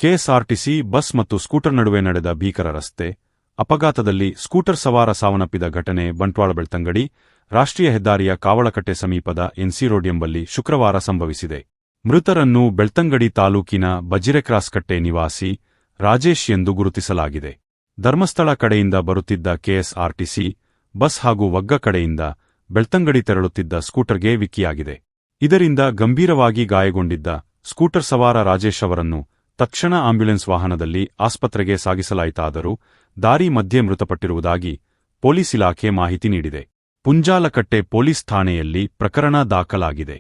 KSRTC bus ಮತ್ತು scooter ನಡುವೆ ನಡೆದ ಭೀಕರ ರಸ್ತೆ ಅಪಘಾತದಲ್ಲಿ ಸ್ಕೂಟರ್ ಸವಾರ ಸಾವನ್ನಪ್ಪಿದ ಘಟನೆ ಬಂಟ್ವಾಳ ಬೆಳ್ತಂಗಡಿ ರಾಷ್ಟ್ರೀಯ ಹೆದ್ದಾರಿಯ ಕಾವಳಕಟ್ಟೆ ಸಮೀಪದ ಎನ್ಸಿ ರೋಡ್ ಎಂಬಲ್ಲಿ ಶುಕ್ರವಾರ ಸಂಭವಿಸಿದೆ. ಮೃತರನ್ನು ಬೆಳ್ತಂಗಡಿ ತಾಲೂಕಿನ ಬಜಿರೆಕ್ರಾಸ್ಕಟ್ಟೆ ನಿವಾಸಿ ರಾಜೇಶ್ ಎಂದು ಗುರುತಿಸಲಾಗಿದೆ. ಧರ್ಮಸ್ಥಳ ಕಡೆಯಿಂದ ಬರುತ್ತಿದ್ದ ಕೆಎಸ್ಆರ್ಟಿಸಿ ಬಸ್ ಹಾಗೂ ವಗ್ಗ ಕಡೆಯಿಂದ ಬೆಳ್ತಂಗಡಿ ತೆರಳುತ್ತಿದ್ದ ಸ್ಕೂಟರ್ಗೆ ವಿಕ್ಕಿಯಾಗಿದೆ. ಇದರಿಂದ ಗಂಭೀರವಾಗಿ ಗಾಯಗೊಂಡಿದ್ದ ಸ್ಕೂಟರ್ ಸವಾರ ರಾಜೇಶ್ ಅವರನ್ನು ತಕ್ಷಣ ಆಂಬ್ಯುಲೆನ್ಸ್ ವಾಹನದಲ್ಲಿ ಆಸ್ಪತ್ರೆಗೆ ಸಾಗಿಸಲಾಯಿತಾದರೂ ದಾರಿ ಮಧ್ಯೆ ಮೃತಪಟ್ಟಿರುವುದಾಗಿ ಪೊಲೀಸ್ ಇಲಾಖೆ ಮಾಹಿತಿ ನೀಡಿದೆ. ಪುಂಜಾಲಕಟ್ಟೆ ಪೊಲೀಸ್ ಠಾಣೆಯಲ್ಲಿ ಪ್ರಕರಣ ದಾಖಲಾಗಿದೆ.